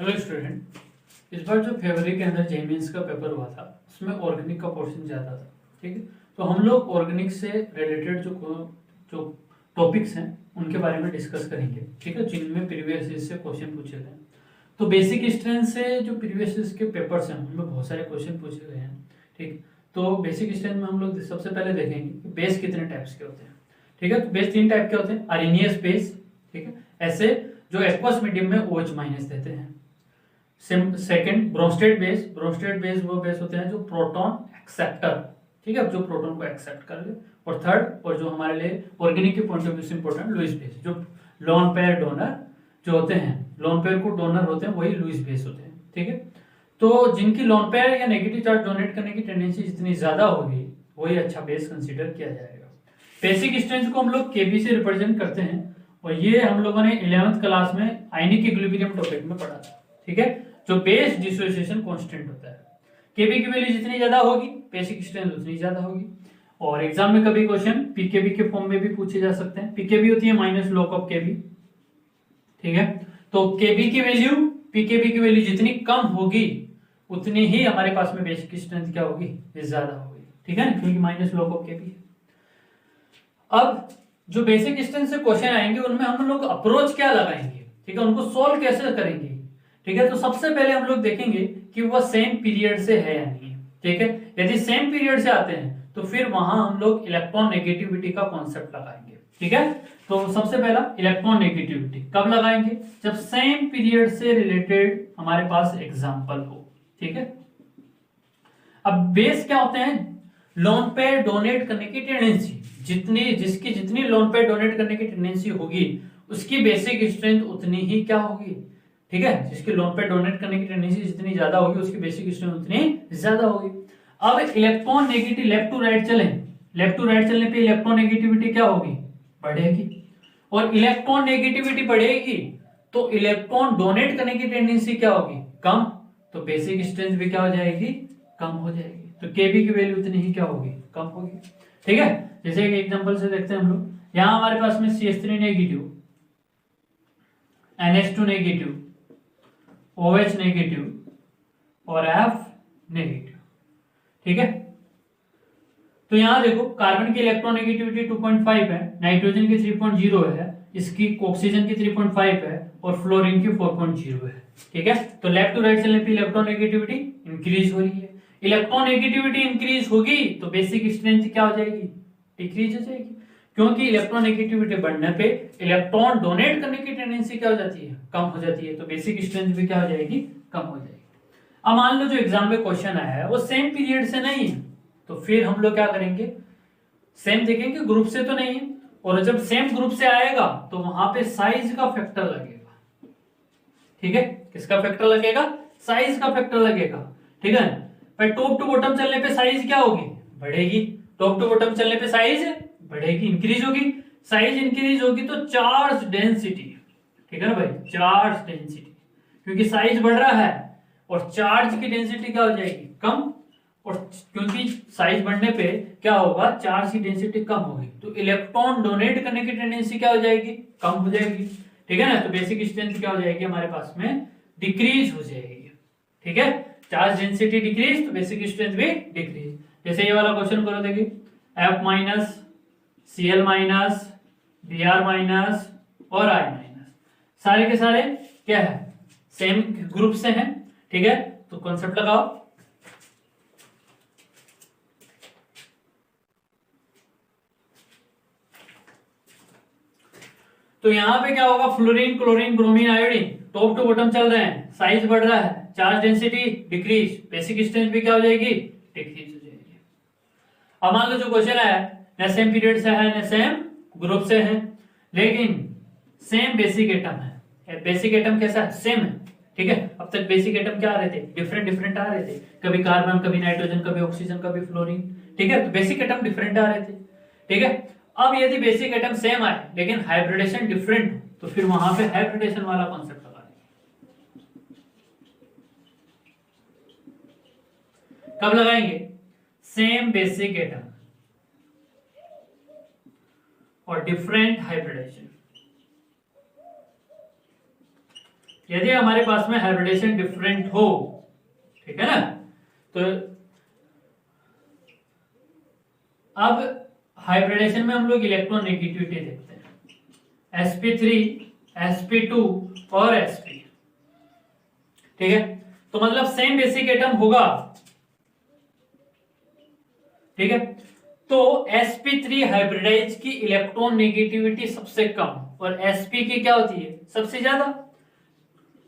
Hello student, इस बार जो फरवरी के अंदर जेईई का पेपर हुआ था उसमें ऑर्गेनिक का पोर्शन ज़्यादा था। ठीक है, तो हम लोग ऑर्गेनिक से रिलेटेड जो टॉपिक्स हैं उनके बारे में डिस्कस करेंगे। ठीक है, जिनमें प्रीवियस ईयर से क्वेश्चन पूछे गए। तो बेसिक स्ट्रेंथ से जो प्रीवियस ईयर के पेपर्स हैं उनमें बहुत सारे क्वेश्चन पूछे गए हैं। ठीक, तो बेसिक स्ट्रेंथ में हम लोग सबसे पहले देखेंगे कि बेस कितने टाइप्स के होते हैं। ठीक है, तो बेस 3 टाइप के होते हैं। अरेनियस बेस, ठीक है, ऐसे जो एक्वस मीडियम में OH माइनस देते हैं। सेकंड ब्रोंस्टेड बेस वो बेस होते हैं जो प्रोटॉन एक्सेप्टर, ठीक है, जो प्रोटॉन को एक्सेप्ट कर ले। और थर्ड, और जो हमारे लिए ऑर्गेनिक के पॉइंट ऑफ व्यू से इंपॉर्टेंट, लुईस बेस, जो लोन पेयर डोनर जो होते हैं, लोन पेयर को डोनर होते हैं वही लुईस बेस होते हैं। ठीक है, तो जिनकी लोन पेयर या नेगेटिव चार्ज डोनेट करने की टेंडेंसी जितनी ज्यादा होगी वही अच्छा बेस कंसीडर किया जाएगा। बेसिक स्ट्रेंथ को हम लोग केबी से रिप्रेजेंट करते हैं, और ये हम लोगों ने 11th क्लास में आयनिक इक्विलिब्रियम टॉपिक में पढ़ा था। ठीक है, जो बेस डिसोसिएशन कांस्टेंट होता है, केबी की वैल्यू जितनी ज्यादा होगी बेसिक स्ट्रेंथ उतनी ज्यादा होगी। और एग्जाम में कभी क्वेश्चन पीकेबी के फॉर्म में भी पूछे जा सकते हैं। पीकेबी होती है माइनस लॉग ऑफ केबी। ठीक है, तो केबी की वैल्यू पीकेबी की वैल्यू जितनी कम होगी उतनी ही हमारे पास में बेसिक स्ट्रेंथ क्या होगी, ज्यादा होगी। ठीक है, क्योंकि माइनस लॉग ऑफ केबी है। अब जो बेसिक स्ट्रेंथ से क्वेश्चन आएंगे उनमें हम लोग अप्रोच क्या लगाएंगे, ठीक है, उनको सोल्व कैसे करेंगे। ठीक है, तो सबसे पहले हम लोग देखेंगे कि वह सेम पीरियड से है या नहीं। ठीक है, यदि सेम पीरियड से आते हैं तो फिर वहां हम लोग इलेक्ट्रॉन नेगेटिविटी का कॉन्सेप्ट लगाएंगे। ठीक है, तो सबसे पहला इलेक्ट्रॉन नेगेटिविटी कब लगाएंगे, जब सेम पीरियड से रिलेटेड हमारे पास एग्जांपल हो। ठीक है, अब बेस क्या होते हैं, लोन पेयर डोनेट करने की टेंडेंसी, जिसकी जितनी लोन पेयर डोनेट करने की टेंडेंसी होगी उसकी बेसिक स्ट्रेंथ उतनी ही क्या होगी। ठीक है, जिसकी लोन पेयर डोनेट करने की टेंडेंसी जितनी ज्यादा होगी उसकी बेसिक स्ट्रेंथ उतनी ज्यादा होगी। अब electron negative left to right चले, लेफ्ट टू राइट चलने पे इलेक्ट्रॉन नेगेटिविटी क्या होगी, बढ़ेगी। और इलेक्ट्रॉन नेगेटिविटी बढ़ेगी तो इलेक्ट्रॉन डोनेट करने की टेंडेंसी क्या होगी, कम, तो बेसिक स्ट्रेंथ भी क्या हो जाएगी, कम हो जाएगी। तो केबी की वैल्यू उतनी ही क्या होगी, कम होगी। ठीक है, जैसे एक एग्जांपल से देखते हैं हम लोग, यहां हमारे पास में CH3 negative, NH2 negative, OH negative और F नेगेटिव। ठीक है, तो यहां देखो कार्बन की इलेक्ट्रॉन नेगेटिविटी 2.5 है, नाइट्रोजन की 3.0 है, इसकी ऑक्सीजन की 3.5 है और फ्लोरीन की 4.0 है। ठीक है, तो लेफ्ट टू राइट चलने पे इलेक्ट्रॉन नेगेटिविटी इंक्रीज हो रही है। इलेक्ट्रॉन नेगेटिविटी इंक्रीज होगी तो बेसिक स्ट्रेंथ क्या हो जाएगी, डिक्रीज हो जाएगी, क्योंकि इलेक्ट्रॉन नेगेटिविटी बढ़ने पे इलेक्ट्रॉन डोनेट करने की टेंडेंसी क्या हो जाती है, कम हो जाती है, तो बेसिक स्ट्रेंथ भी क्या हो जाएगी, कम हो जाएगी। अब मान लो जो एग्जाम में क्वेश्चन आया है वो सेम पीरियड से नहीं है, तो फिर हम लोग क्या करेंगे, सेम देखेंगे, ग्रुप से तो नहीं है, और जब सेम ग्रुप से आएगा तो वहां पे साइज का फैक्टर लगेगा। ठीक है, किसका फैक्टर लगेगा, साइज का फैक्टर लगेगा। ठीक है, पर टॉप टू बॉटम चलने पे साइज क्या होगी, बढ़ेगी। टॉप टू बॉटम चलने पे साइज बढ़ेगी, इंक्रीज होगी। साइज इंक्रीज होगी तो चार्ज डेंसिटी, ठीक है ना भाई, चार्ज डेंसिटी, क्योंकि साइज बढ़ रहा है और चार्ज की डेंसिटी क्या हो जाएगी, कम, और क्योंकि साइज बढ़ने पे क्या होगा, चार्ज की डेंसिटी कम होगी तो इलेक्ट्रॉन डोनेट करने की टेंडेंसी क्या हो जाएगी, कम हो जाएगी। ठीक है ना, तो बेसिक स्ट्रेंथ क्या हो जाएगी हमारे पास में, डिक्रीज हो जाएगी। ठीक है, चार्ज डेंसिटी डिक्रीज तो बेसिक स्ट्रेंथ भी डिक्रीज। जैसे ये वाला क्वेश्चन करो, देखिए F minus, Cl minus, Br minus और I माइनस, सारे के सारे क्या है, सेम ग्रुप से हैं। ठीक है, तो कॉन्सेप्ट लगाओ, तो यहां पे क्या होगा, fluorine, chlorine, bromine, iodine top to bottom चल रहे हैं, साइज बढ़ रहा है, charge density decrease, basic strength भी क्या हो जाएगी, डिक्रीज हो जाएगी। अब मान लो जो क्वेश्चन आया न सेम पीरियड से है न सेम ग्रुप से है, लेकिन सेम बेसिक एटम है। बेसिक एटम कैसा है, सेम है। ठीक है, अब तक बेसिक एटम क्या आ रहे थे, डिफरेंट डिफरेंट आ रहे थे, कभी कार्बन, कभी नाइट्रोजन, कभी ऑक्सीजन, कभी फ्लोरीन। ठीक है, तो बेसिक एटम डिफरेंट आ रहे थे। ठीक है, अब यदि बेसिक एटम सेम आए लेकिन हाइब्रिडेशन डिफरेंट हो तो फिर वहां पे हाइब्रिडेशन वाला कॉन्सेप्ट लगा देंगे। कब लगाएंगे, सेम बेसिक एटम और डिफरेंट हाइब्रिडेशन, यदि हमारे पास में हाइब्रिडेशन डिफरेंट हो, ठीक है ना, तो अब हाइब्रिडेशन में हम लोग इलेक्ट्रॉन नेगेटिविटी देखते हैं, sp3 sp2 और sp, ठीक है। तो मतलब सेम बेसिक एटम होगा, ठीक है। तो sp3 हाइब्रिडाइज की इलेक्ट्रॉन नेगेटिविटी सबसे कम और sp की क्या होती है, सबसे ज्यादा।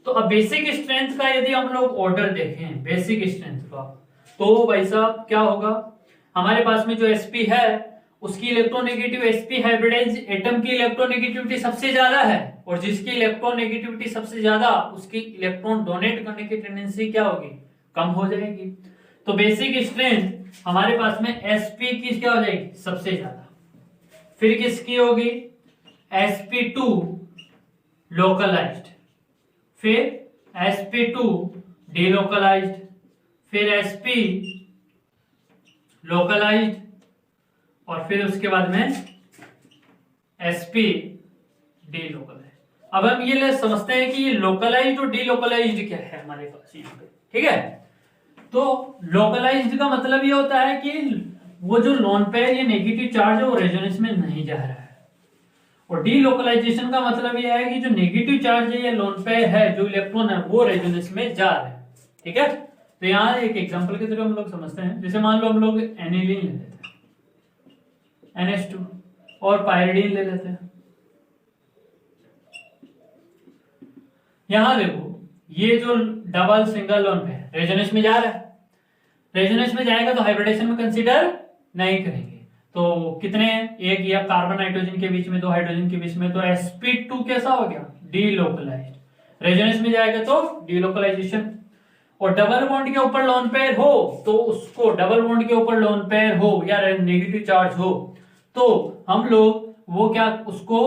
तो अब बेसिक स्ट्रेंथ का यदि हम लोग ऑर्डर देखें, बेसिक स्ट्रेंथ का, तो भाई साहब क्या होगा, हमारे पास में जो sp है उसकी इलेक्ट्रोनेगेटिव sp हाइब्रिडाइज एटम की इलेक्ट्रोनेगेटिविटी सबसे ज्यादा है, और जिसकी इलेक्ट्रोनेगेटिविटी सबसे ज्यादा उसकी इलेक्ट्रॉन डोनेट करने की टेंडेंसी क्या होगी, कम हो जाएगी। तो बेसिक स्ट्रेंथ हमारे पास में sp की क्या हो जाएगी, सबसे ज्यादा। फिर किसकी होगी, sp2 लोकलाइज्ड, फिर sp2 डीलोकलाइज्ड, फिर sp लोकलाइज्ड, और फिर उसके बाद में sp डीलोकलाइज्ड। अब हम ये समझते हैं कि ये लोकलाइज्ड और डीलोकलाइज्ड क्या है हमारे पास यहाँ पे, ठीक है। तो लोकलाइज्ड का मतलब ये होता है कि वो जो लोन पेयर या नेगेटिव चार्ज है वो रेजोनेंस में नहीं जा रहा है, और डीलोकलाइजेशन का मतलब ये है कि जो नेगेटिव चार्ज है या लोन पेयर है, जो इलेक्ट्रॉन है वो रेजोनेंस में जा रहे हैं, ठीक है। तो यहाँ एक एग्जांपल के थ्रू हम लोग समझते हैं, जैसे मान लो हम लोग एनिलीन ले लेते हैं, NH2, और पायरिडीन ले लेते हैं। यहां देखो ये जो double single lone pair resonance में जा रहा है, रेजोनेंस में जाएगा तो हाइब्रिडेशन में कंसीडर नहीं करेंगे। तो कितने हैं, एक या कार्बन नाइट्रोजन के बीच में, दो हाइड्रोजन के बीच में, तो sp2 कैसा हो गया, डीलोकलाइज्ड, रेजोनेंस में जाएगा तो डीलोकलाइजेशन। और डबल बॉन्ड के ऊपर लोन पेयर हो तो उसको, डबल बॉन्ड के ऊपर लोन पेयर हो या नेगेटिव चार्ज हो तो हम लोग वो क्या, उसको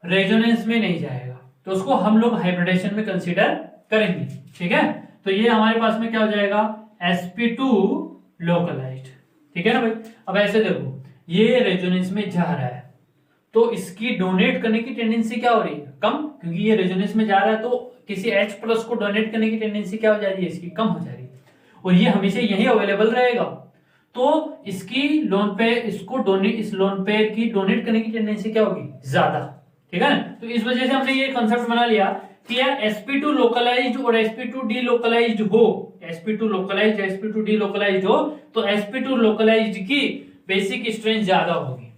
रेजोनेंस में नहीं जाएगा, तो उसको हम लोग हाइब्रिडेशन में कंसीडर करेंगे, ठीक है। तो ये हमारे पास में क्या हो जाएगा, sp2 लोकलाइज्ड, ठीक है ना भाई। अब ऐसे देखो ये रेजोनेंस में जा रहा है तो इसकी डोनेट करने की टेंडेंसी क्या हो रही है, कम, क्योंकि ये रेजोनेंस में जा रहा है तो किसी H प्लस को डोनेट करने की टेंडेंसी क्या हो जा रही है, इसकी कम हो जा रही है, और ये हमेशा यही अवेलेबल रहेगा, तो इसकी लोन पे, इसको डोनेट, इस लोन पे की डोनेट करने की टेंडेंसी क्या होगी, ज्यादा, ठीक है ना। तो इस वजह से हमने ये कंसेप्ट बना लिया कि यार sp2 लोकलाइज्ड और sp2 डीलोकलाइज्ड हो, sp2 लोकलाइज्ड sp2 डीलोकलाइज्ड हो तो sp2 लोकलाइज्ड की बेसिक स्ट्रेंथ ज्यादा होगी,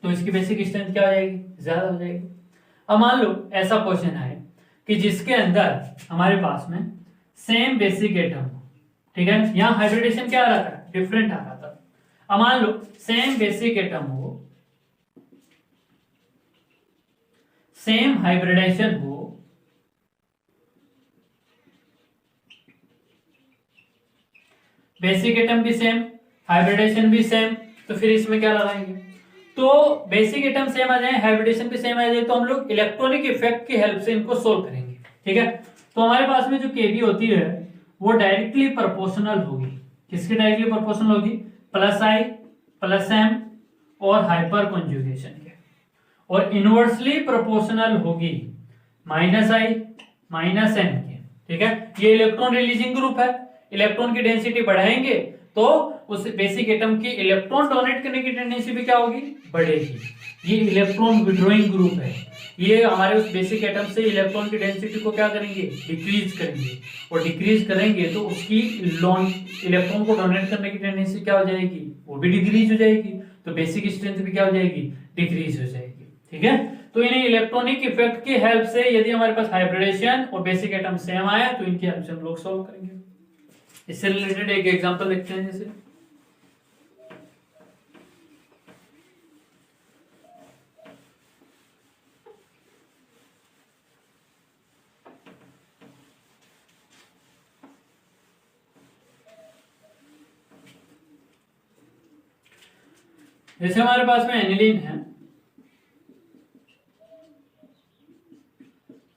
तो इसकी बेसिक स्ट्रेंथ क्या हो जाएगी, ज्यादा हो जाएगी। अब मान लो ऐसा क्वेश्चन है कि जिसके अंदर हमारे पास में सेम बेसिक एटम, ठीक है, यहाँ हाइब्रिडेशन क्या आ रहा था, डिफरेंट आ रहा था। अब मान लो सेम बेसिक एटम हो, सेम हाइब्रिडेशन हो, बेसिक एटम भी सेम, हाइब्रिडेशन भी सेम, तो फिर इसमें क्या लगाएंगे, तो बेसिक एटम सेम आ जाए, हाइब्रिडेशन भी सेम आ जाए, तो हम लोग इलेक्ट्रॉनिक इफेक्ट की हेल्प से इनको सोल्व करेंगे, ठीक है। तो हमारे पास में जो kb होती है वो डायरेक्टली प्रोपोर्शनल होगी, किसके डायरेक्टली प्रोपोर्शनल होगी, प्लस आई प्लस एम और हाइपर कॉन्जुगेशन के, और इनवर्सली प्रोपोर्शनल होगी माइनस आई माइनस एम के, ठीक है। ये इलेक्ट्रॉन रिलीजिंग ग्रुप है, इलेक्ट्रॉन की डेंसिटी बढ़ाएंगे तो उस बेसिक एटम की इलेक्ट्रॉन डोनेट करने की टेंडेंसी भी क्या होगी, बढ़ेगी। ये इलेक्ट्रॉन विड्रॉइंग ग्रुप है, ये हमारे उस बेसिक एटम से इलेक्ट्रॉन की डेंसिटी को क्या करेंगे, डिक्रीज करेंगे, और डिक्रीज करेंगे तो उसकी इलेक्ट्रॉन को डोनेट करने की टेंडेंसी क्या हो जाएगी, वो भी डिक्रीज हो जाएगी, तो बेसिक स्ट्रेंथ भी क्या हो जाएगी, डिक्रीज हो जाएगी, ठीक है। तो इन्हें इलेक्ट्रॉनिक इफेक्ट की हेल्प से यदि हमारे पास हाइब्रिडेशन और बेसिक एटम सेम आया तो इनकी हेल्प से हम लोग सॉल्व करेंगे। इससे रिलेटेड एक एग्जांपल देखते हैं, जैसे हमारे पास में एनिलीन है,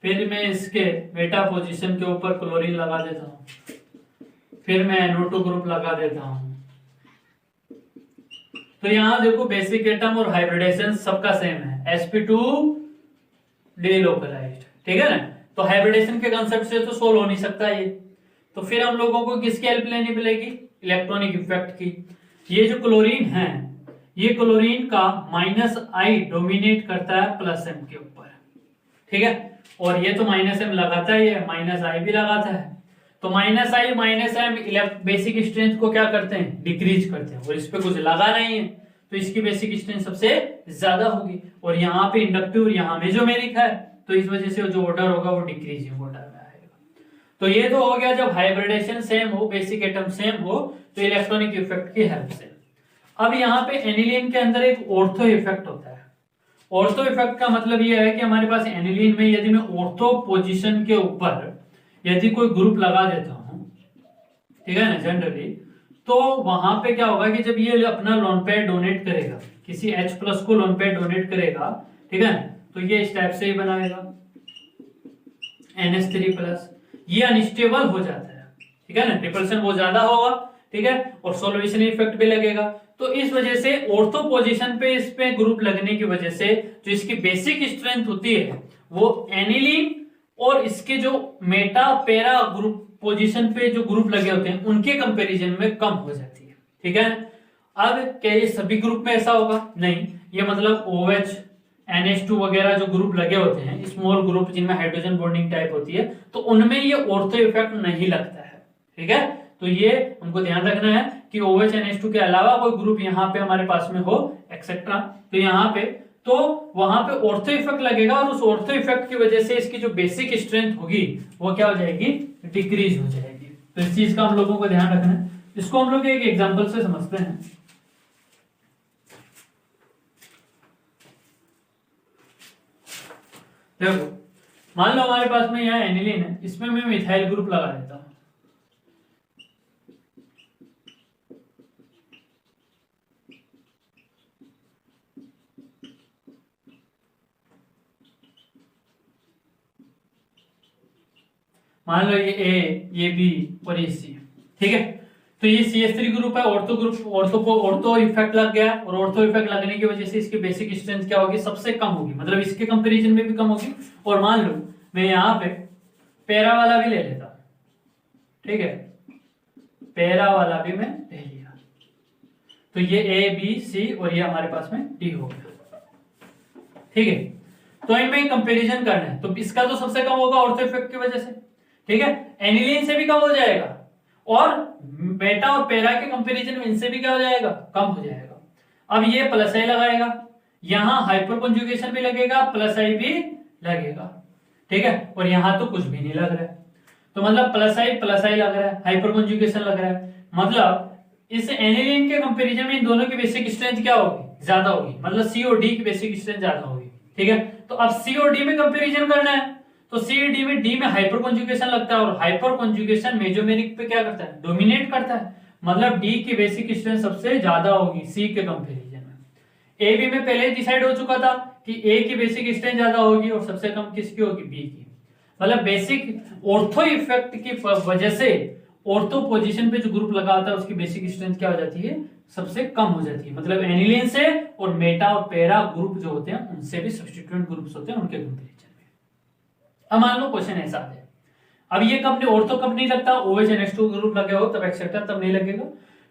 फिर मैं इसके बेटा पोजीशन के ऊपर क्लोरीन लगा देता हूं, फिर मैं NO2 ग्रुप लगा देता हूं, तो यहां देखो बेसिक एटम और हाइब्रिडेशन सबका सेम है, sp2 डीलोकलाइज्ड, ठीक है ना। तो हाइब्रिडेशन के कंसेप्ट से तो सोल्व हो नहीं सकता ये। तो फिर हम लोगों को किसकी हेल्प लेनी पड़ेगी? इलेक्ट्रॉनिक इफेक्ट की। ये जो क्लोरीन है, ये क्लोरीन का -I डोमिनेट करता है +M के ऊपर, ठीक है। और ये तो -M लगाता है, ये -I भी लगाता है। तो -I -M बेसिक स्ट्रेंथ को क्या करते हैं? डिक्रीज करते हैं। और इस पे कुछ लगा नहीं है तो इसकी बेसिक स्ट्रेंथ सबसे ज्यादा होगी। और यहाँ पे इंडक्टिव और यहाँ मेसोमेरिक है, तो इस वजह से जो ऑर्डर होगा वो डिक्रीजिंग ऑर्डर में आएगा। तो ये तो हो गया जब हाइब्रिडेशन सेम हो, बेसिक एटम सेम हो, तो इलेक्ट्रॉनिक इफेक्ट की हेल्प से। अब यहाँ पे एनिलीन के अंदर एक ऑर्थो इफेक्ट होता है। ऑर्थो इफेक्ट का मतलब ये है कि हमारे पास एनिलीन में यदि मैं ऑर्थो पोजीशन के ऊपर यदि कोई ग्रुप लगा देता हूं, ठीक है ना, जनरली, तो वहां पे क्या होगा कि जब ये अपना लोन पेयर डोनेट करेगा, किसी H+ को लोन पेयर डोनेट करेगा, ठीक है, तो ये इस टाइप से ही बनाएगा NH3+। ये अनस्टेबल हो जाता है, ठीक है ना, रिपल्शन वो ज्यादा होगा, ठीक है, और सोल्यूशन इफेक्ट भी लगेगा। तो इस वजह से ऑर्थो पोजीशन पे इस पे ग्रुप लगने की वजह से जो इसकी बेसिक स्ट्रेंथ होती है वो एनिलीन और इसके जो मेटा पेरा ग्रुप पोजीशन पे जो ग्रुप लगे होते हैं उनके कंपैरिजन में कम हो जाती है, ठीक है। अब क्या ये सभी ग्रुप में ऐसा होगा? नहीं, ये मतलब OH NH2 वगैरह जो ग्रुप लगे होते हैं, स्मॉल ग्रुप जिनमें हाइड्रोजन बॉन्डिंग टाइप होती है, तो उनमें ये ऑर्थो इफेक्ट नहीं लगता है, ठीक है। तो ये हमको ध्यान रखना है कि OH NH2 के अलावा कोई ग्रुप यहाँ पे हमारे पास में हो एक्सेट्रा, तो यहाँ पे तो वहां पे ऑर्थो इफेक्ट लगेगा और उस ऑर्थो इफेक्ट की वजह से इसकी जो बेसिक स्ट्रेंथ होगी वो क्या हो जाएगी? डिक्रीज हो जाएगी। तो इस चीज का हम लोगों को ध्यान रखना है। इसको हम लोग एक एग्जांपल से समझते हैं। देखो, मान लो हमारे पास में यहाँ एनिलीन है, इसमें मैं मिथाइल ग्रुप लगा देता हूं, मान लो ये A, ये B और ये C, ठीक है। तो ये CH3 ग्रुप है, ऑर्थो ग्रुप, ऑर्थो इफेक्ट लग गया, और ऑर्थो इफेक्ट लगने की वजह से इसकी बेसिक स्ट्रेंथ क्या होगी? सबसे कम होगी, मतलब इसके कंपैरिजन में भी कम होगी। और मान लो मैं यहाँ पे पैरा वाला भी ले लेता हूं, ठीक है, पैरा वाला भी मैं ले लिया, तो ये A, B, C और ये हमारे पास में D हो गया, ठीक है। तो इनमें कंपैरिजन करना है, तो इसका तो सबसे कम होगा ऑर्थो इफेक्ट की वजह से, ठीक है। एनिलीन से भी कम हो जाएगा, और बेटा और पैरा के कंपैरिजन में इनसे भी क्या हो जाएगा? कम हो जाएगा। अब ये +I लगाएगा, यहां हाइपर कंजुगेशन भी लगेगा, +I भी लगेगा, ठीक है, और यहां तो कुछ भी नहीं लग रहा है, तो मतलब +I लग रहा है, हाइपर कंजुगेशन लग रहा है, मतलब इस एनिलीन के कंपैरिजन में इन दोनों की बेसिक स्ट्रेंथ क्या होगी? ज्यादा होगी, मतलब C और D की बेसिक स्ट्रेंथ ज्यादा होगी, ठीक है। तो अब C और D में कंपैरिजन करना है, तो C D में D में हाइपर कंजुगेशन लगता है, और हाइपर कंजुगेशन मेसोमेरिक पे क्या करता है? डोमिनेट करता है, मतलब D की बेसिक स्ट्रेंथ सबसे ज्यादा होगी C के कंपैरिजन में। A B में पहले डिसाइड हो चुका था कि A की बेसिक स्ट्रेंथ ज्यादा होगी और सबसे कम किसकी होगी? B की। मतलब बेसिक ऑर्थो इफेक्ट की वजह से ऑर्थो पोजीशन पे जो ग्रुप लगा होता है उसकी बेसिक स्ट्रेंथ क्या हो जाती है? सबसे कम हो जाती है, मतलब एनिलीन से और मेटा और पैरा ग्रुप जो होते हैं उनसे भी सब्स्टिट्यूएंट ग्रुप्स होते हैं उनके कंपैरिजन में। अब मान लो क्वेश्चन ऐसा है, अब ये कब नहीं, ऑर्थो कब नहीं लगता? OH NH2 ग्रुप लगे हो तब एक्सेट्रा, तब नहीं लगेगा,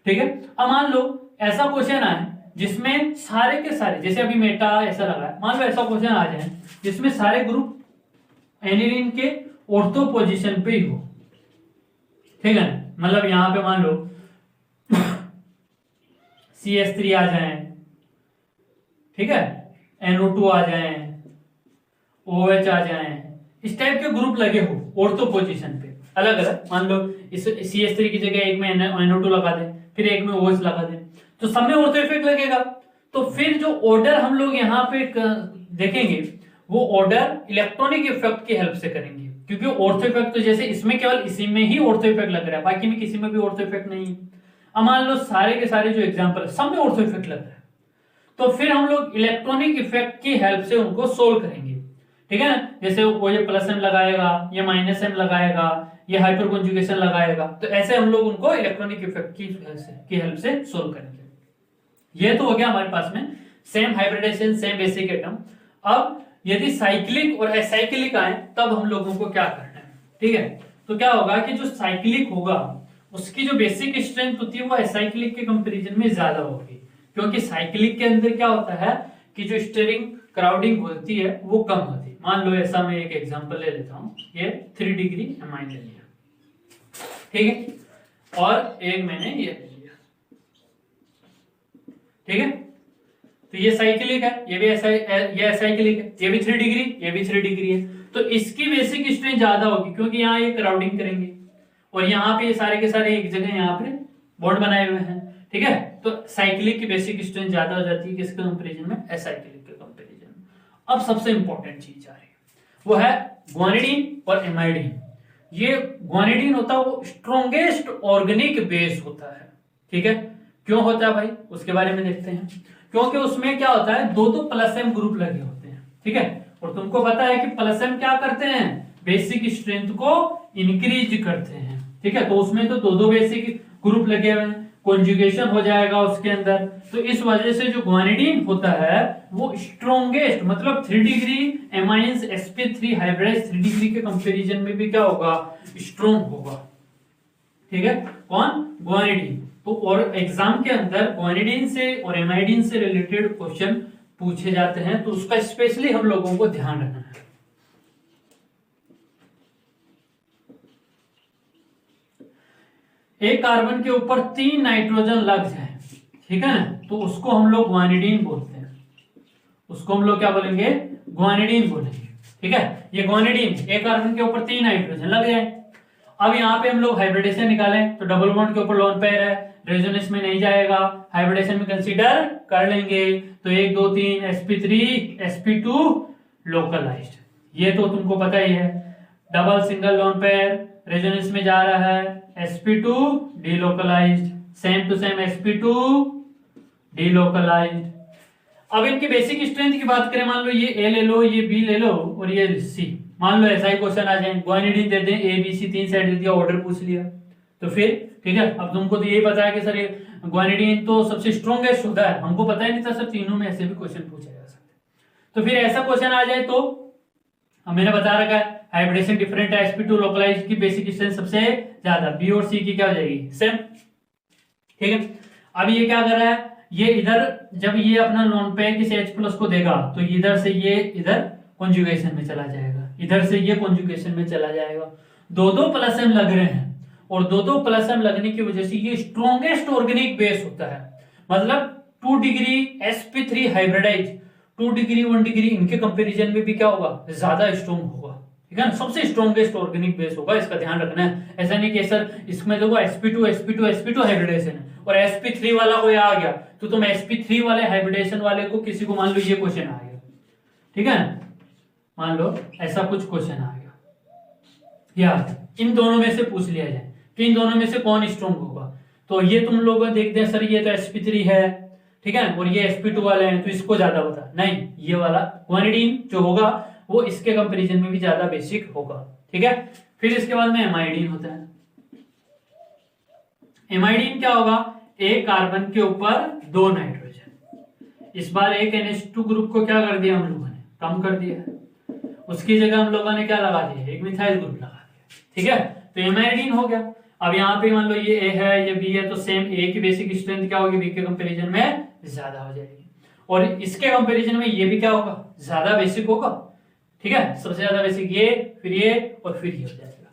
ठीक है। अब मान लो ऐसा क्वेश्चन आए जिसमें सारे के सारे, जैसे अभी मेटा ऐसा लगा है, मान लो ऐसा क्वेश्चन आ जाए जिसमें सारे ग्रुप एनिलीन के ऑर्थो पोजीशन पे ही हो, ठीक है, मतलब यहां पे मान लो CH3 आ जाए, ठीक है, NO2 आ जाए, OH आ जाए, इस टाइप के ग्रुप लगे हो ऑर्थो पोजीशन पे अलग अलग। मान लो इस CH3 की जगह एक में NO2 लगा दे, फिर एक में OH लगा दे, तो सब में ऑर्थो इफेक्ट लगेगा। तो फिर जो ऑर्डर हम लोग यहाँ पे देखेंगे वो ऑर्डर इलेक्ट्रॉनिक इफेक्ट की हेल्प से करेंगे, क्योंकि ऑर्थो इफेक्ट तो जैसे इसमें केवल इसी में ही ऑर्थो इफेक्ट लग रहा है, बाकी में किसी में भी ऑर्थो इफेक्ट नहीं है। अब मान लो सारे के सारे जो एग्जांपल है सब में ऑर्थो इफेक्ट लग रहा है, तो फिर हम लोग इलेक्ट्रॉनिक इफेक्ट की हेल्प से उनको सोल्व करेंगे, ठीक है ना। जैसे वो ये +M लगाएगा, ये -M लगाएगा, ये हाइपर कंजुगेशन लगाएगा, तो ऐसे हम लोग उनको इलेक्ट्रॉनिक इफेक्ट की हेल्प से सोल्व करेंगे। ये तो हो गया हमारे पास में same hybridisation same basic atom. अब यदि साइक्लिक और एसाइक्लिक आए तब हम लोगों को क्या करना है, ठीक है। तो क्या होगा कि जो साइक्लिक होगा उसकी जो बेसिक स्ट्रेंथ होती है वो एसाइक्लिक के कंपैरिजन में ज्यादा होगी, क्योंकि साइक्लिक के अंदर क्या होता है कि जो स्टीयरिंग क्राउडिंग होती है वो कम होती है। मान लो ऐसा मैं एक एग्जांपल ले लेता हूं, ये 3 डिग्री एमाइन ले लिया, ठीक है, और एक मैंने ये ले लिया, ठीक है। तो ये साइक्लिक है, ये भी ये साइक्लिक है, ये भी 3 डिग्री, ये भी 3 डिग्री है। तो इसकी बेसिक स्ट्रेंथ ज्यादा होगी क्योंकि यहाँ ये क्राउडिंग करेंगे और यहाँ पे सारे के सारे एक जगह यहाँ पे बॉन्ड बनाए हुए हैं, ठीक है। तो साइक्लिक की बेसिक स्ट्रेंथ ज्यादा हो जाती है किसके कंपैरिजन में, एसाइक्लिक के कंपैरिजन में। अब सबसे इंपॉर्टेंट चीज आ रही है वो है ग्वानिडीन और एमाइडीन। ये ग्वानिडीन होता है वो स्ट्रॉन्गेस्ट ऑर्गेनिक बेस होता है, ठीक है। क्यों होता है भाई, उसके बारे में देखते हैं। क्योंकि उसमें क्या होता है, दो प्लस एम ग्रुप लगे होते हैं, ठीक है। और तुमको पता है कि प्लस एम क्या करते हैं, बेसिक स्ट्रेंथ को इंक्रीज करते हैं, ठीक है। तो उसमें तो दो बेसिक ग्रुप लगे हुए हैं, कॉन्जुगेशन हो जाएगा उसके अंदर। तो इस वजह से जो ग्वानिडीन होता है वो स्ट्रॉन्गेस्ट, मतलब 3 degree amines sp3 hybridise 3 degree के कंपैरिजन में भी क्या होगा, स्ट्रॉन्ग होगा, ठीक है। कौन, ग्वानिडीन। तो और एग्जाम के अंदर ग्वानिडीन से और एमाइडीन से रिलेटेड क्वेश्चन पूछे जाते हैं, तो उसका स्पेशली हम लोगों को ध्यान रखना है। एक कार्बन के ऊपर 3 नाइट्रोजन लग जाए, ठीक है ना, तो उसको हम लोग ग्वानिडीन बोलते हैं। उसको हम लोग क्या बोलेंगे, ग्वानिडीन बोलेंगे, ठीक है। ये ग्वानिडीन, एक कार्बन के ऊपर 3 नाइट्रोजन लग जाए। अब यहाँ पे हम लोग हाइब्रिडेशन निकालें तो डबल बॉन्ड के ऊपर लोन पेयर है, रेजोनेंस में नहीं जाएगा, हाइब्रिडेशन में कंसीडर कर लेंगे। तो 1 2 3 sp3 sp2 लोकलाइज्ड, ये तो तुमको पता ही है। Double single lone pair resonance में जा रहा है, sp2 delocalised, same to same sp2 delocalised. अब इनकी बेसिक स्ट्रेंथ की बात करें, मान लो ये ए ले लो, ये बी ले लो और ये सी, मान लो ऐसा ही क्वेश्चन आ जाए, ग्वानिडीन दे दें, ए बी सी 3 सेट दे दिया, ऑर्डर पूछ लिया, तो फिर ठीक है। अब तुमको तो यही पता है कि सर ग्वानिडीन तो सबसे स्ट्रॉन्गेस्ट होता है, हमको पता ही नहीं था सर तीनों में ऐसे भी क्वेश्चन पूछे जा सकते। तो फिर ऐसा क्वेश्चन आ जाए तो मैंने बता रखा है हाइब्रिडेशन डिफरेंट है, sp2 लोकलाइज्ड की बेसिक स्ट्रेंथ सबसे ज्यादा, बी और सी की क्या हो जाएगी, सेम, ठीक है। अब ये क्या कर रहा है, ये इधर जब ये अपना नॉन पेयर किसी H+ को देगा तो इधर से ये इधर कॉन्जुगेशन में चला जाएगा, इधर से ये कॉन्जुगेशन में चला जाएगा। दो प्लस एम लग रहे हैं और दो प्लस एम लगने की वजह से ये स्ट्रॉन्गेस्ट ऑर्गेनिक बेस होता है। मतलब 2 degree sp3 hybridise 2 degree 1 degree इनके कंपैरिजन में भी क्या होगा, ज्यादा स्ट्रॉन्ग होगा, ठीक है ना, सबसे स्ट्रॉन्गेस्ट ऑर्गेनिक बेस होगा। इसका ध्यान रखना है, ऐसा नहीं कि सर इसमें देखो sp2 हाइब्रिडेशन है और sp3 वाला कोई आ गया तो तुम sp3 वाले हाइब्रिडेशन वाले को किसी को मान लो ये क्वेश्चन आ गया, ठीक है ना, मान लो ऐसा कुछ क्वेश्चन आ गया, या इन दोनों में से पूछ लिया जाए कि इन दोनों में से कौन स्ट्रॉन्ग होगा, तो ये तुम लोग देखते हैं सर ये तो sp3 है, ठीक है, और ये sp2 वाले हैं तो इसको ज्यादा बता, नहीं, ये वाला ग्वानिडीन जो होगा वो इसके कंपैरिजन में भी ज्यादा बेसिक होगा, ठीक है। फिर इसके बाद में एमाइडीन होता है। एमाइडीन क्या होगा, एक कार्बन के ऊपर 2 नाइट्रोजन, इस बार एक NH2 ग्रुप को क्या कर दिया हम लोगों ने, कम कर दिया, उसकी जगह हम लोगों ने क्या लगा दिया, एक मिथाइल ग्रुप लगा दिया, ठीक है। तो एमाइडीन हो गया। अब यहाँ पे मान लो ये ए है ये बी है, तो सेम ए की बेसिक स्ट्रेंथ क्या होगी, बी के कंपैरिजन में ज्यादा हो जाएगी, और इसके कंपैरिजन में ये भी क्या होगा, ज्यादा बेसिक होगा, ठीक है। सबसे ज्यादा बेसिक ये, फिर ये और फिर ये हो जाएगा,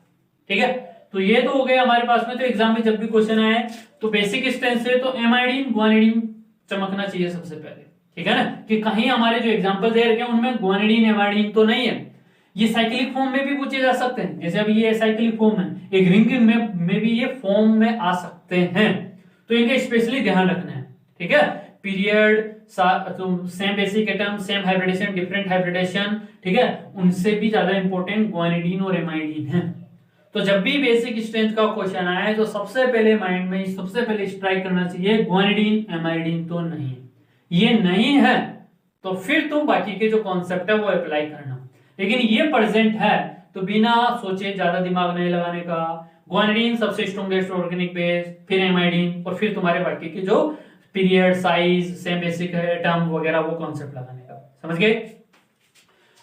ठीक है। तो ये तो हो गया हमारे पास में। तो एग्जाम में जब भी क्वेश्चन आए तो बेसिक स्ट्रेंथ से तो एमाइडीन ग्वानिडीन चमकना चाहिए सबसे पहले, ठीक है ना, कि कहीं हमारे जो एग्जांपल दे रखे हैं उनमें ग्वानिडीन एमाइडीन तो नहीं है। ये साइक्लिक फॉर्म में भी पूछे जा सकते हैं, जैसे अभी ये साइक्लिक फॉर्म है, एक रिंग में भी ये फॉर्म में आ सकते हैं, तो इनका स्पेशली ध्यान रखना है, ठीक है। Period, same basic atom, same hybridisation, different hybridisation, ठीक है, उनसे भी ज्यादा इंपॉर्टेंट ग्वानिडीन और एमाइडीन है। तो जब भी बेसिक स्ट्रेंथ का क्वेश्चन आए तो सबसे पहले माइंड में सबसे पहले स्ट्राइक करना चाहिए ग्वानिडीन एमाइडीन तो नहीं है, ये नहीं है तो फिर तुम बाकी के जो कॉन्सेप्ट है वो अप्लाई करना, लेकिन ये प्रेजेंट है तो बिना सोचे ज्यादा दिमाग नहीं लगाने का, ग्वानिडीन सबसे स्ट्रॉन्गेस्ट ऑर्गेनिक बेस, फिर एमाइडीन और फिर तुम्हारे बाकी के जो period, size, same basic atom वगैरह वो कॉन्सेप्ट लगाने का, समझ गए।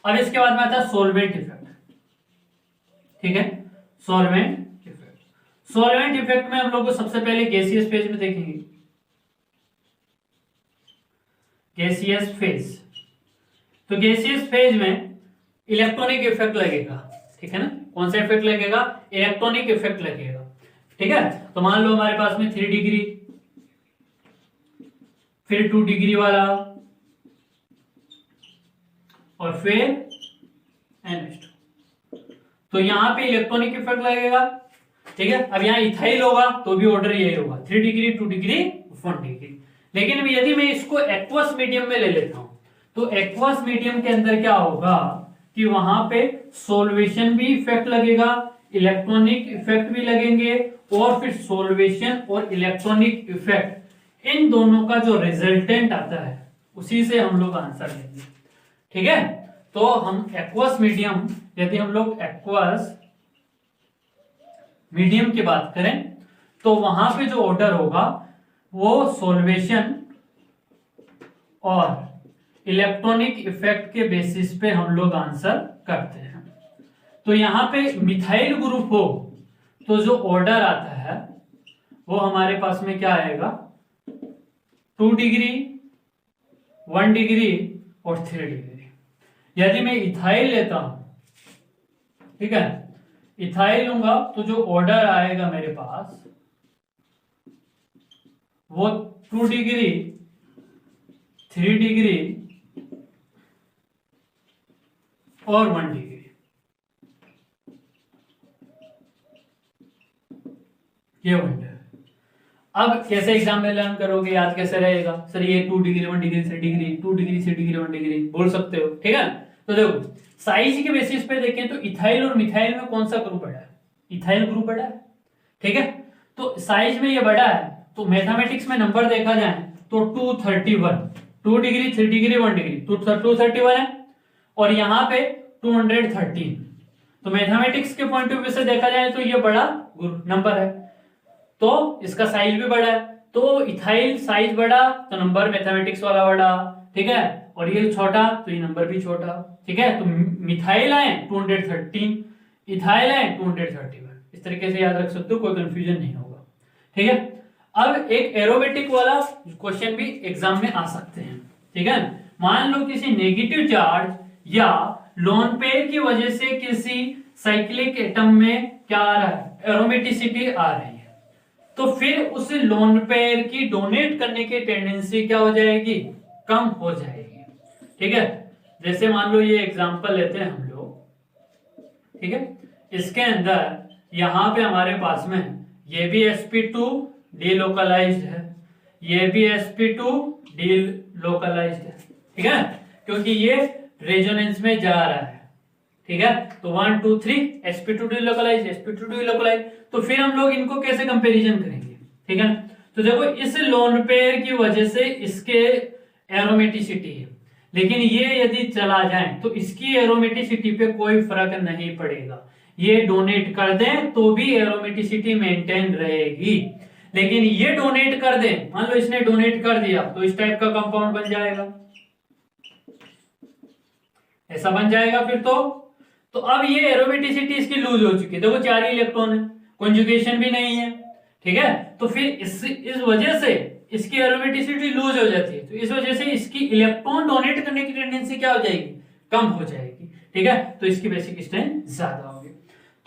अब इसके बाद में आता है सॉल्वेंट इफेक्ट। ठीक है, सॉल्वेंट इफेक्ट। सॉल्वेंट इफेक्ट में हम लोग को सबसे पहले गैसियस फेज में देखेंगे। गैसियस फेज, तो गैसियस फेज में इलेक्ट्रॉनिक इफेक्ट लगेगा। ठीक है ना, कौन सा इफेक्ट लगेगा? इलेक्ट्रॉनिक इफेक्ट लगेगा। ठीक है, तो मान लो हमारे पास में 3 डिग्री, फिर 2 डिग्री वाला, और फिर NH2। तो यहां पे इलेक्ट्रॉनिक इफेक्ट लगेगा। ठीक है, अब यहां इथाइल होगा तो भी ऑर्डर यही होगा, 3 डिग्री, 2 डिग्री, 1 डिग्री। लेकिन यदि मैं इसको एक्वस मीडियम में ले लेता हूं, तो एक्वस मीडियम के अंदर क्या होगा कि वहां पे सोल्वेशन भी इफेक्ट लगेगा, इलेक्ट्रॉनिक इफेक्ट भी लगेंगे, और फिर सोल्वेशन और इलेक्ट्रॉनिक इफेक्ट इन दोनों का जो रिजल्टेंट आता है उसी से हम लोग आंसर लेंगे। ठीक है, तो हम एक्वस मीडियम, यदि हम लोग एक्वस मीडियम की बात करें तो वहां पे जो ऑर्डर होगा वो सोल्वेशन और इलेक्ट्रॉनिक इफेक्ट के बेसिस पे हम लोग आंसर करते हैं। तो यहां पे मिथाइल ग्रुप हो तो जो ऑर्डर आता है वो हमारे पास में क्या आएगा? 2 डिग्री, 1 डिग्री और 3 डिग्री। यदि मैं इथाइल लेता हूं, ठीक है, इथाइल लूंगा तो जो ऑर्डर आएगा मेरे पास वो 2 डिग्री, 3 डिग्री और 1 डिग्री। ये ऑर्डर। अब कैसे एग्जाम में लर्न करोगे, याद कैसे रहेगा? सर ये 2 degree, 1 degree, 3 degree, 2 degree, 3 degree, 1 degree बोल सकते हो। ठीक है, तो देखो साइज के बेसिस पे देखें तो इथाइल और मिथाइल में कौन सा ग्रुप बड़ा है? इथाइल ग्रुप बड़ा है। ठीक है, तो साइज में ये बड़ा है, तो मैथमेटिक्स में नंबर देखा जाए तो 231, 2 डिग्री, 3 डिग्री, 1 डिग्री, 231 है, और यहां पे 213। तो मैथमेटिक्स के पॉइंट ऑफ व्यू से देखा जाए तो ये बड़ा नंबर है, तो इसका साइज भी बड़ा है। तो इथाइल साइज बड़ा तो नंबर मैथमेटिक्स वाला बड़ा। ठीक है, और ये छोटा तो ये नंबर भी छोटा। ठीक है, तो मिथाइल है 213, इथाइल है 231। इस तरीके से याद रख सकते हो, कोई कंफ्यूजन नहीं होगा। ठीक है, अब एक एरोमेटिक वाला क्वेश्चन भी एग्जाम में आ सकते हैं। ठीक है, मान लो किसी नेगेटिव चार्ज या लोन पेयर की वजह से किसी साइक्लिक एटम में क्या आ रहा है? एरोमेटिसिटी आ रही है, तो फिर उस लोन पेयर की डोनेट करने की टेंडेंसी क्या हो जाएगी? कम हो जाएगी। ठीक है, जैसे मान लो ये एग्जांपल लेते हैं हम लोग। ठीक है, इसके अंदर यहां पे हमारे पास में ये भी sp2 डीलोकलाइज्ड है, ये भी sp2 डीलोकलाइज्ड है। ठीक है, क्योंकि ये रेजोनेंस में जा रहा है। ठीक है, तो 1 2 3 sp2 डीलोकलाइज्ड, sp2 डीलोकलाइज्ड। तो फिर हम लोग इनको कैसे कंपैरिजन करेंगे? ठीक है, तो देखो इस लोन पेयर की वजह से इसके एरोमेटिसिटी है, लेकिन ये यदि चला जाए तो इसकी एरोमेटिसिटी पे कोई फर्क नहीं पड़ेगा। ये डोनेट कर दें तो भी एरोमेटिसिटी मेंटेन रहेगी, लेकिन ये डोनेट कर दें, मान लो इसने डोनेट कर दिया तो इस टाइप का कंपाउंड बन जाएगा, ऐसा बन जाएगा। फिर तो अब ये एरोमेटिसिटी इसकी लूज हो चुकी है। देखो 4 ही इलेक्ट्रॉन है, कॉन्जुगेशन भी नहीं है। ठीक है, तो फिर इस वजह से इसकी एरोमेटिसिटी लूज हो जाती है, तो इस वजह से इसकी इलेक्ट्रॉन डोनेट करने की टेंडेंसी क्या हो जाएगी? कम हो जाएगी। ठीक है, तो इसकी बेसिक स्ट्रेंथ ज्यादा होगी।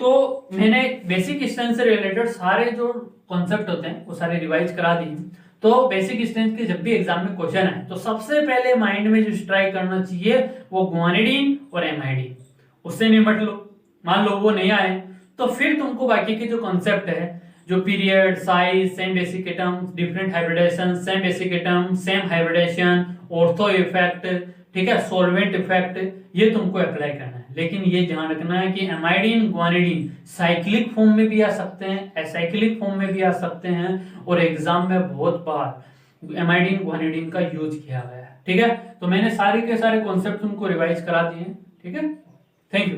तो मैंने बेसिक स्ट्रेंथ से रिलेटेड सारे जो कॉन्सेप्ट होते हैं वो सारे रिवाइज करा दिए। तो बेसिक स्ट्रेंथ के जब भी एग्जाम में क्वेश्चन है तो सबसे पहले माइंड में जो स्ट्राइक करना चाहिए वो ग्वानिडीन और एमाइडीन, उससे निपट लो। मान लो वो नहीं आए तो फिर तुमको बाकी के जो कॉन्सेप्ट है, जो period, size, same basic atom, different hybridisation, same basic atom, same hybridisation, ortho effect, ठीक है, सॉल्वेंट इफेक्ट, ये तुमको अप्लाई करना है। लेकिन ये ध्यान रखना है कि एमाइडीन, ग्वानिडीन साइक्लिक फॉर्म में भी आ सकते हैं, एसाइक्लिक फॉर्म में भी आ सकते हैं, और एग्जाम में बहुत बार एमाइडीन, ग्वानिडीन का यूज किया गया है। ठीक है, तो मैंने सारे के सारे कॉन्सेप्ट तुमको रिवाइज करा दिए। ठीक है, थैंक यू।